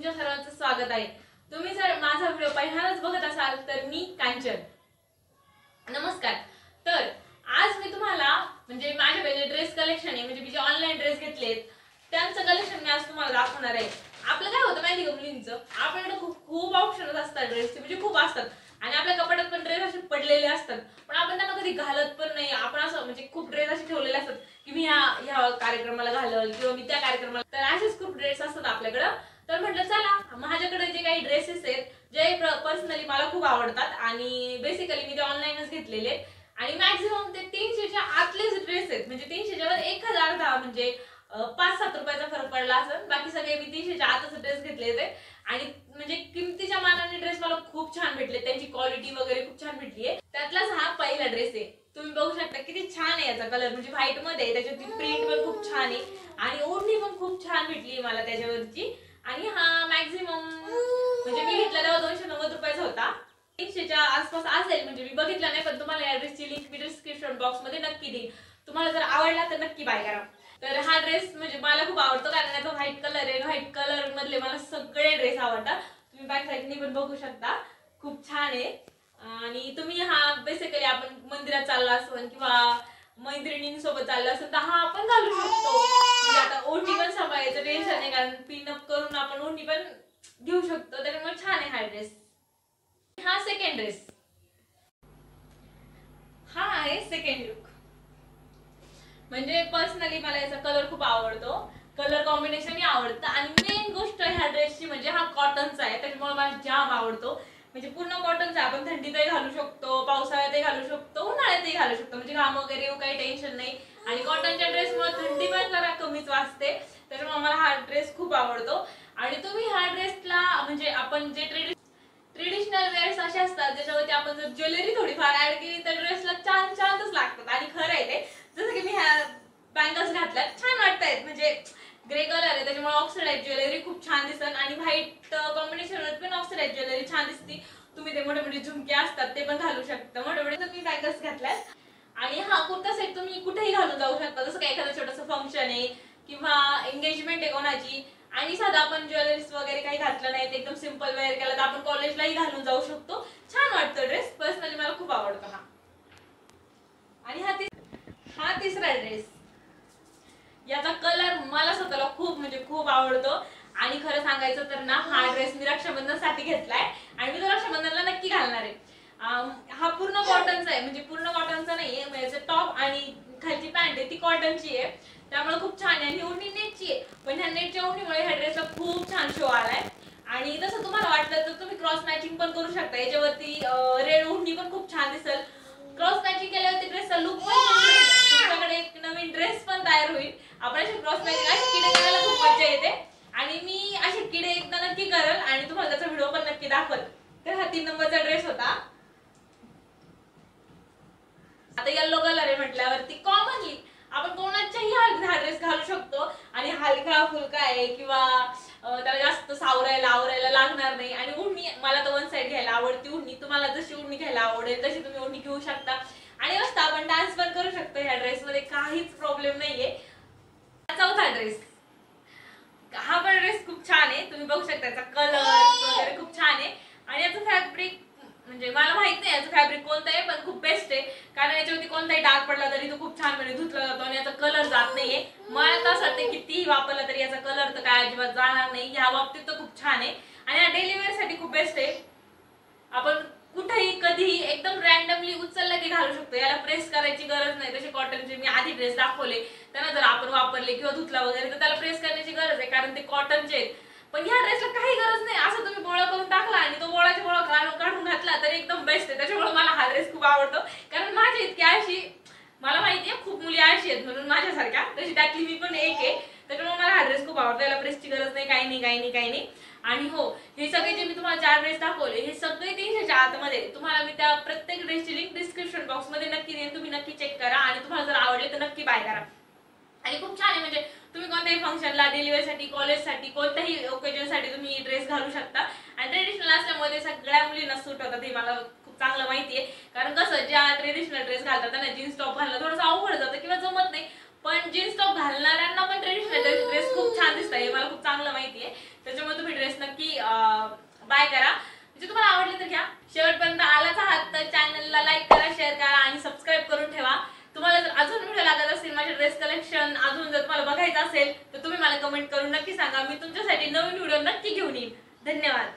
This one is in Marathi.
तुमच्या सर्वांचं स्वागत आहे। तुम्ही जर माझा व्हिडिओ पहिल्यांदाच बघत असाल तर मी कांचन। नमस्कार। तर आज मी तुम्हाला म्हणजे माझ्याकडे ड्रेस कलेक्शन आहे, म्हणजे मी जे ऑनलाइन ड्रेस घेतलेत त्यांचं कलेक्शन मी आज तुम्हाला दाखवणार आहे। आपलं काय होतं माहिती का मुलींचं, आपल्याकडे खूप ऑप्शन्स असतात ड्रेसचे, म्हणजे खूप असतात आणि आपल्या कपाटात पण ड्रेस असे पडलेले असतात, पण आपण त्यांना कधी घालत पण नाही। आपण असं म्हणजे खूप ड्रेस असे ठेवलेले असतात की मी ह्या कार्यक्रमाला घालल किंवा मी त्या कार्यक्रमाला, तर असेच खूप ड्रेस असतात आपल्याकडे। तर म्हटलं चला माझ्याकडे जे काही ड्रेसेस आहेत जे पर्सनली मला खूप आवडतात आणि बेसिकली मी ते ऑनलाइनच घेतलेले आणि मॅक्झिमम ते 300च्या आतलेच ड्रेस आहेत, म्हणजे 300च्या वर 1000 म्हणजे 5-7 रुपयाचा फरक पडला असेल, बाकी सगळे मी 300च्या आतच ड्रेस घेतले होते आणि म्हणजे किमतीच्या मानाने ड्रेस मला खूप छान भेटले, त्यांची क्वालिटी वगैरे खूप छान भेटलीये। त्यातलाच हा पहिला ड्रेस आहे, तुम्ही बघू शकता किती छान आहे याचा कलर, म्हणजे व्हाईट मध्ये त्याच्यावरती प्रिंट पण खूप छान आहे आणि ओढणी पण खूप छान भेटली मला त्याच्यावरची। आणि हा मॅक्झिमम म्हणजे मी घेतला तेव्हा 290 रुपयाचा होता, 300च्या आसपास असेल, म्हणजे मी बघितला नाही, पण तुम्हाला या ड्रेसची लिंक मी डिस्क्रिप्शन बॉक्स मध्ये नक्की देईन, तुम्हाला जर आवडला तर नक्की बाय करा। तर हा ड्रेस म्हणजे मला खूप आवडतो कारण याचा व्हाईट कलर आहे, व्हाईट कलर मधले मला सगळे ड्रेस आवडतात। तुम्ही बॅक साईडनी पण बघू शकता, खूप छान आहे। आणि तुम्ही हा बेसिकली आपण मंदिरात चालला असेल किंवा मैत्रिणींसोबत चालला असेल तर हा आपण घालू शकतो, म्हणजे आता ओढणी पण सांभाळायचं टेन्शन नाही कारण पिनअप करून आपण ओढणी पण घेऊ शकतो, त्याच्यामुळे छान आहे हा ड्रेस। हा सेकंड ड्रेस, हा आहे सेकंड लुक। म्हणजे पर्सनली मला याचा कलर खूप आवडतो, कलर कॉम्बिनेशन आवडतं आणि मेन गोष्ट ह्या ड्रेसची म्हणजे हा कॉटनचा आहे, त्याच्यामुळे मला जाम आवडतो। म्हणजे पूर्ण कॉटनचा, आपण थंडीतही घालू शकतो, पावसाळ्यातही घालू शकतो, उन्हाळ्यातही घालू शकतो, म्हणजे घाम वगैरे येऊ काही टेन्शन नाही आणि कॉटनच्या ड्रेसमुळे थंडी पण जरा कमीच वाजते, त्याच्यामुळे मला हा ड्रेस खूप आवडतो। आणि तुम्ही ह्या ड्रेसला म्हणजे आपण जे ट्रेडिशनल वेअर्स असे असतात ज्याच्यावरती आपण जर ज्वेलरी थोडीफार ऍड केली तर ड्रेसला छानच लागतात आणि खरं आहे ते। जसं की मी ह्या बँगल्स घातल्यात, छान वाटतायत, म्हणजे ग्रे कलर आहे त्याच्यामुळे ऑक्सिडाइज ज्वेलरी खूप छान दिसतात आणि व्हाईट कॉम्बिनेशन मध्ये पण ऑक्सिडाइज ज्वेलरी छान दिसते। तुम्ही ते मोठे मोठे झुमके असतात ते पण घालू शकता, मोठे मोठे तुम्ही बँगल्स घातल्यात। आणि हा कुर्ता सेट तुम्ही कुठेही घालून जाऊ शकता, जसं काही एखादं छोटंसं फंक्शन आहे किंवा एंगेजमेंट आहे कोणाची आणि साधा आपण ज्वेलरीज वगैरे काही घातलं नाही, एकदम सिंपल वेअर केला तर आपण कॉलेजलाही घालून जाऊ शकतो, छान वाटतं ड्रेस। पर्सनली मला खूप आवडतो हा। आणि हा तिसरा ड्रेस, याचा कलर मला स्वतःला खूप म्हणजे खूप आवडतो आणि खरं सांगायचं तर ना हा ड्रेस मी रक्षाबंधनसाठी घेतलाय आणि मी तो रक्षाबंधनला नक्की घालणार आहे। हा पूर्ण कॉटनचा आहे, म्हणजे पूर्ण कॉटनचा नाहीये, म्हणजे टॉप आणि खालची पॅन्ट आहे ती कॉटनची आहे, त्यामुळे खूप छान आहे। आणि ओढणी नेटची आहे, पण ह्या नेटच्या ओढणीमुळे ह्या ड्रेसला खूप छान शो आलाय आणि तसं तुम्हाला वाटलं तर तुम्ही क्रॉस मॅचिंग पण करू शकता, याच्यावरती रेड ओढणी पण खूप छान दिसेल, क्रॉस मॅचिंग केल्यावरती ड्रेसचा लुक पण तुमच्याकडे एक नवीन ड्रेस पण तयार होईल। आपण असे क्रॉस मॅचिंग असे किडे करायला खूप मजा येते आणि मी असे किडे एकदा नक्की करेल आणि तुम्हाला त्याचा व्हिडिओ पण नक्की दाखवेल। तर हा 3 नंबरचा ड्रेस होता। आता येलो कलर आहे म्हटल्यावरती कॉमनली आपण कोणाच्याही हा ड्रेस घालू शकतो आणि हलका फुलका आहे किंवा त्याला जास्त सावरायला आवरायला लागणार नाही। आणि ओढणी मला तर वन साइड घ्यायला आवडते ओढणी, तुम्हाला जशी ओढणी घ्यायला आवडेल तशी तुम्ही ओढणी घेऊ शकता आणि मस्त आपण डान्स पण करू शकतो ह्या ड्रेस मध्ये, काहीच प्रॉब्लेम नाहीये। चौथा ड्रेस, हा पण ड्रेस खूप छान आहे, तुम्ही बघू शकता याचा कलर वगैरे खूप छान आहे आणि याचं फॅब्रिक म्हणजे मला माहित नाही याचं फॅब्रिक कोणतं आहे, पण खूप बेस्ट आहे कारण याच्यावरती कोणताही डाग पडला तरी तो खूप छान म्हणजे धुतला जातो आणि याचा कलर जात नाहीये। मला तर असं वाटतं कितीही वापरला तरी याचा कलर तर काय अजिबात जाणार नाही, ह्या बाबतीत तर खूप छान आहे आणि हा डेली वेअर साठी खूप बेस्ट आहे। आपण कुठेही कधीही एकदम रॅन्डमली उचलला की घालू शकतो, याला प्रेस करायची गरज नाही। तसे कॉटनचे मी आधी ड्रेस दाखवले त्यांना जर आपण वापरले किंवा धुतला वगैरे तर त्याला प्रेस करण्याची गरज आहे कारण ते कॉटनचे आहेत, पण ह्या ड्रेसला काही गरज नाही। असं तुम्ही बोळा करून टाकला आणि तो बोळाच्या बोळा काढून घातला तर एकदम बेस्ट आहे, त्याच्यामुळे मला हा ड्रेस खूप आवडतो। कारण माझी इतकी अशी मला माहितीये खूप मुली अशी आहेत म्हणून माझ्यासारख्या, तशी त्यातली मी पण एक आहे, त्याच्यामुळे मला हा ड्रेस खूप आवडतो, याला प्रेसची गरज नाही, काही नाही। आणि हो, हे सगळे जे मी तुम्हाला 4 ड्रेस दाखवले हे सगळे 300च्या आतमध्ये, तुम्हाला मी त्या प्रत्येक ड्रेसची लिंक डिस्क्रिप्शन बॉक्स मध्ये नक्की देईन, तुम्ही नक्की चेक करा आणि तुम्हाला जर आवडले तर नक्की बाय करा। आणि खूप छान आहे, म्हणजे तुम्ही कोणत्याही फंक्शनला, डेली वेअरसाठी, कॉलेजसाठी, कोणत्याही ओकेजनसाठी तुम्ही ड्रेस घालू शकता आणि ट्रेडिशनल असल्यामुळे सगळ्या मुलींना सूट होतात हे मला खूप चांगलं माहिती आहे। कारण कसं ज्या ट्रेडिशनल ड्रेस घालतात त्यांना जीन्स टॉप घालणं थोडंसं अवघड जातं किंवा जमत नाही, पण जीन्स टॉप घालणाऱ्यांना पण ट्रेडिशनल ड्रेस खूप छान दिसतात हे मला खूप चांगलं माहिती आहे। त्याच्यामुळे तुम्ही ड्रेस नक्की बाय करा. म्हणजे तुम्हाला आवडलं तर घ्या. शेवटपर्यंत आलाच आहात तर चॅनलला लाईक करा, शेअर करा आणि सबस्क्राईब करून ठेवा. तुम्हाला जर अजून व्हिडिओ लागत असतील माझे ड्रेस कलेक्शन अजून जर तुम्हाला बघायचं असेल तर तुम्ही मला कमेंट करून नक्की सांगा. मी तुमच्यासाठी नवीन व्हिडिओ नक्की घेऊन येईन. धन्यवाद.